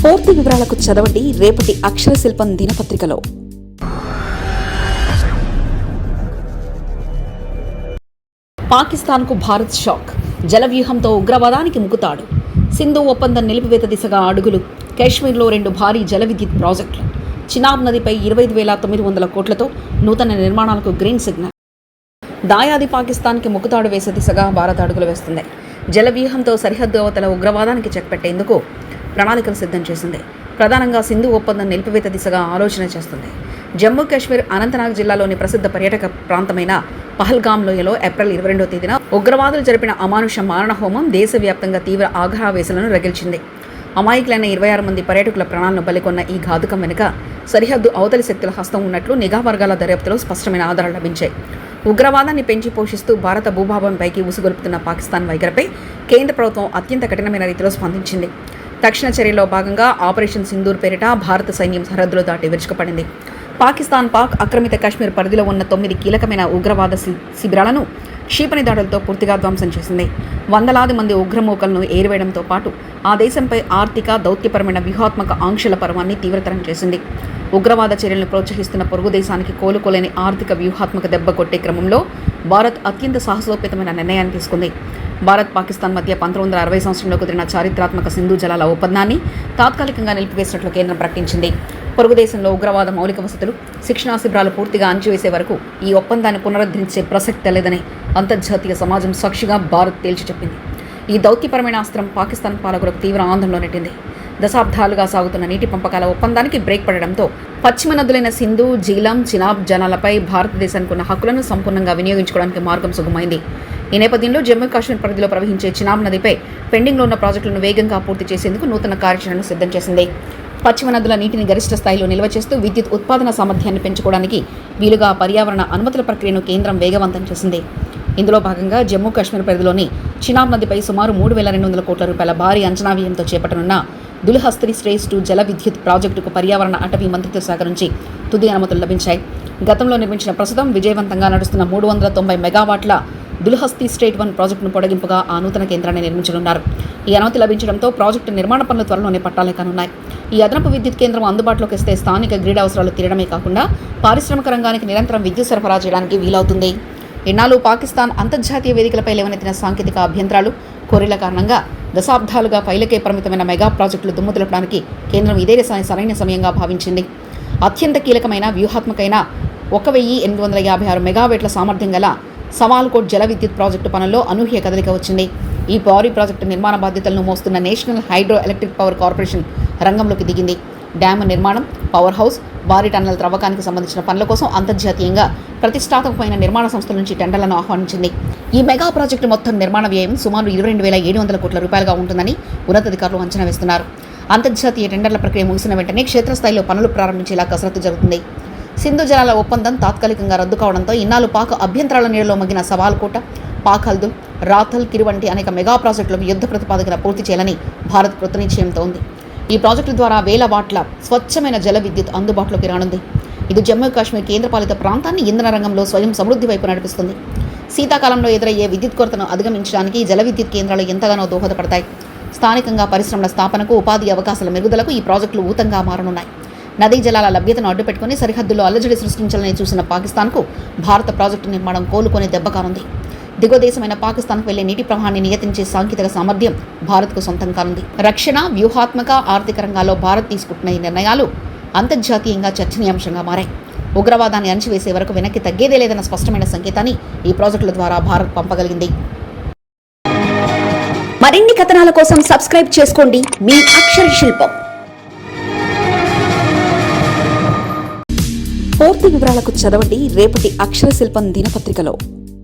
పూర్తి వివరాలకు చదవండి రేపటి అక్షర శిల్పం దినపత్రికలో. పాకిస్తాన్కు భారత్ షాక్, జలవ్యూహంతో ఉగ్రవాదానికి ముకుతాడు. సింధు ఒప్పందం నిలిపివేత దిశగా అడుగులు. కాశ్మీర్లో 2 భారీ జల విద్యుత్ ప్రాజెక్టులు. చినాబ్ నదిపై 25,900 కోట్లతో నూతన నిర్మాణాలకు గ్రీన్ సిగ్నల్. దాయాది పాకిస్తాన్కి ముకుతాడు వేసే దిశగా భారత్ అడుగులు వేస్తుంది. జలవ్యూహంతో సరిహద్దు అవతల ఉగ్రవాదానికి చెక్ పెట్టేందుకు ప్రణాళికలు సిద్ధం చేసింది. ప్రధానంగా సింధు ఒప్పందం నిలిపివేత దిశగా ఆలోచన చేస్తుంది. జమ్మూ కాశ్మీర్ అనంతనాగ్ జిల్లాలోని ప్రసిద్ధ పర్యాటక ప్రాంతమైన పహల్గామ్ లోయలో ఏప్రిల్ 22వ తేదీన ఉగ్రవాదులు జరిపిన అమానుష మారణ హోమం దేశవ్యాప్తంగా తీవ్ర ఆగ్రహావేశాలను రగిల్చింది. అమాయకులైన 26 మంది పర్యాటకుల ప్రాణాలను బలికొన్న ఈ ఘాతుకం వెనుక సరిహద్దు అవతలి శక్తుల హస్తం ఉన్నట్లు నిఘా వర్గాల దర్యాప్తులో స్పష్టమైన ఆధారాలు లభించాయి. ఉగ్రవాదాన్ని పెంచి పోషిస్తూ భారత భూభాగంపైకి ఉసుగొల్పుతున్న పాకిస్తాన్ వైఖరిపై కేంద్ర ప్రభుత్వం అత్యంత కఠినమైన రీతిలో స్పందించింది. తక్షణ చర్యలో భాగంగా ఆపరేషన్ సింధూర్ పేరిట భారత సైన్యం సరిహద్దులు దాటి విరుచుకుపడింది. పాకిస్తాన్ పాక్ ఆక్రమిత కాశ్మీర్ పరిధిలో ఉన్న 9 కీలకమైన ఉగ్రవాద శిబిరాలను క్షిపణి దాడులతో పూర్తిగా ధ్వంసం చేసింది. వందలాది మంది ఉగ్రమూకలను ఏరివేయడంతో పాటు ఆ దేశంపై ఆర్థిక, దౌత్యపరమైన వ్యూహాత్మక ఆంక్షల పర్వాన్ని తీవ్రతరం చేసింది. ఉగ్రవాద చర్యలను ప్రోత్సహిస్తున్న పొరుగు దేశానికి కోలుకోలేని ఆర్థిక వ్యూహాత్మక దెబ్బ కొట్టే క్రమంలో భారత్ అత్యంత సాహసోపేతమైన నిర్ణయాన్ని తీసుకుంది. భారత్ పాకిస్తాన్ మధ్య 1960 సంవత్సరంలో కుదిరిన చారిత్రాత్మక సింధు జలాల ఒప్పందాన్ని తాత్కాలికంగా నిలిపివేసినట్లు కేంద్రం ప్రకటించింది. పొరుగు దేశంలో ఉగ్రవాద మౌలిక వసతులు, శిక్షణా శిబిరాలు పూర్తిగా అణచివేసే వరకు ఈ ఒప్పందాన్ని పునరుద్ధరించే ప్రసక్తి లేదని అంతర్జాతీయ సమాజం సాక్షిగా భారత్ తేల్చి చెప్పింది. ఈ దౌత్యపరమైన అస్త్రం పాకిస్తాన్ పాలకులకు తీవ్ర ఆందోళన నెట్టింది. దశాబ్దాలుగా సాగుతున్న నీటి పంపకాల ఒప్పందానికి బ్రేక్ పడడంతో పశ్చిమ నదులైన సింధు, జీలం, చినాబ్ జలాలపై భారతదేశానికి ఉన్న హక్కులను సంపూర్ణంగా వినియోగించుకోవడానికి మార్గం సుగమైంది. ఈ నేపథ్యంలో జమ్మూ కాశ్మీర్ పరిధిలో ప్రవహించే చినాబ్ నదిపై పెండింగ్లో ఉన్న ప్రాజెక్టులను వేగంగా పూర్తి చేసేందుకు నూతన కార్యాచరణను సిద్ధం చేసింది. పశ్చిమ నదుల నీటిని గరిష్ట స్థాయిలో నిల్వ చేస్తూ విద్యుత్ ఉత్పాదన సామర్థ్యాన్ని పెంచుకోవడానికి వీలుగా పర్యావరణ అనుమతుల ప్రక్రియను కేంద్రం వేగవంతం చేసింది. ఇందులో భాగంగా జమ్మూ కాశ్మీర్ పరిధిలోని చినాబ్ నదిపై సుమారు 3,200 కోట్ల రూపాయల భారీ అంచనా వ్యయంతో చేపట్టనున్న దుల్హస్తి స్టేజ్ 2 జల విద్యుత్ ప్రాజెక్టుకు పర్యావరణ అటవీ మంత్రిత్వ శాఖ నుంచి తుది అనుమతులు లభించాయి. గతంలో నిర్మించిన ప్రస్తుతం విజయవంతంగా నడుస్తున్న 390 మెగావాట్ల దుల్హస్తి స్టేట్ 1 ప్రాజెక్టును పొడిగింపుగా ఆ నూతన కేంద్రాన్ని నిర్మించనున్నారు. ఈ అనుమతి లభించడంతో ప్రాజెక్టు నిర్మాణ పనులు త్వరలోనే పట్టాలే కానున్నాయి. ఈ అదనపు విద్యుత్ కేంద్రం అందుబాటులోకి వస్తే స్థానిక గ్రిడ్ అవసరాలు తీరడమే కాకుండా పారిశ్రామిక రంగానికి నిరంతరం విద్యుత్ సరఫరా చేయడానికి వీలవుతుంది. ఇన్నాళ్ళు పాకిస్తాన్ అంతర్జాతీయ వేదికలపై లేవనెత్తిన సాంకేతిక అభ్యంతరాలు, కోరిల కారణంగా దశాబ్దాలుగా పైలకే పరిమితమైన మెగా ప్రాజెక్టులు దుమ్ము దులపడానికి కేంద్రం ఇదే సరైన సమయంగా భావించింది. అత్యంత కీలకమైన వ్యూహాత్మకమైన 1,856 మెగావాట్ల సామర్థ్యం గల సవాల్కోట్ జల విద్యుత్ ప్రాజెక్టు పనుల్లో అనూహ్య కదలిక వచ్చింది. ఈ భారీ ప్రాజెక్టు నిర్మాణ బాధ్యతలను మోస్తున్న national hydro electric power corporation రంగంలోకి దిగింది. డ్యామ్ నిర్మాణం, పవర్ హౌస్, భారీ టన్నెల్ త్రవ్వకానికి సంబంధించిన పనుల కోసం అంతర్జాతీయంగా ప్రతిష్టాత్మకమైన నిర్మాణ సంస్థల నుంచి టెండర్లను ఆహ్వానించింది. ఈ మెగా ప్రాజెక్టు మొత్తం నిర్మాణ వ్యయం సుమారు 22,700 కోట్ల రూపాయలుగా ఉంటుందని ఉన్నతాధికారులు అంచనా వేస్తున్నారు. అంతర్జాతీయ టెండర్ల ప్రక్రియ ముగిసిన వెంటనే క్షేత్రస్థాయిలో పనులు ప్రారంభించేలా కసరత్తు జరుగుతుంది. సింధు జలాల ఒప్పందం తాత్కాలికంగా రద్దు కావడంతో ఇన్నాళ్ళు పాక్ అభ్యంతరాల నీడలో మగ్గిన సవాల్కోట, పాక్ హల్దూల్, రాథల్, కిరు వంటి అనేక మెగా ప్రాజెక్టులకు యుద్ధ ప్రతిపాదకన పూర్తి చేయాలని భారత్ కృతనిశ్చయంతో ఉంది. ఈ ప్రాజెక్టుల ద్వారా వేల వాట్ల స్వచ్ఛమైన జల విద్యుత్ అందుబాటులోకి రానుంది. ఇది జమ్మూ కాశ్మీర్ కేంద్రపాలిత ప్రాంతాన్ని ఇంధన రంగంలో స్వయం సమృద్ధి వైపు నడిపిస్తుంది. శీతాకాలంలో ఎదురయ్యే విద్యుత్ కొరతను అధిగమించడానికి జల విద్యుత్ కేంద్రాలు ఎంతగానో దోహదపడతాయి. స్థానికంగా పరిశ్రమల స్థాపనకు, ఉపాధి అవకాశాల మెరుగుదలకు ఈ ప్రాజెక్టులు ఊతంగా మారనున్నాయి. నదీ జలాల లభ్యతను అడ్డుపెట్టుకుని సరిహద్దుల్లో అల్లజడి సృష్టించాలని చూసిన పాకిస్తాన్కు భారత ప్రాజెక్టు నిర్మాణం కోలుకొని దెబ్బ కానుంది. దిగువ దేశమైన పాకిస్తాన్కు వెళ్లే నీటి ప్రవాహాన్ని నియంత్రించే సాంకేతిక సామర్థ్యం భారత్కు సొంతం కానుంది. రక్షణ, వ్యూహాత్మక, ఆర్థిక రంగాల్లో భారత్ తీసుకుంటున్న ఈ నిర్ణయాలు అంతర్జాతీయంగా చర్చనీయాంశంగా మారాయి. ఉగ్రవాదాన్ని అణచివేసే వరకు వెనక్కి తగ్గేదే లేదన్న స్పష్టమైన సంకేతాన్ని ఈ ప్రాజెక్టుల ద్వారా భారత్ పంపగలిగింది. మరిన్ని కథనాల కోసం సబ్స్క్రైబ్ చేసుకోండి మీ అక్షర శిల్పం. పూర్తి వివరాలకు చదవండి రేపటి అక్షర శిల్పం దినపత్రికలో.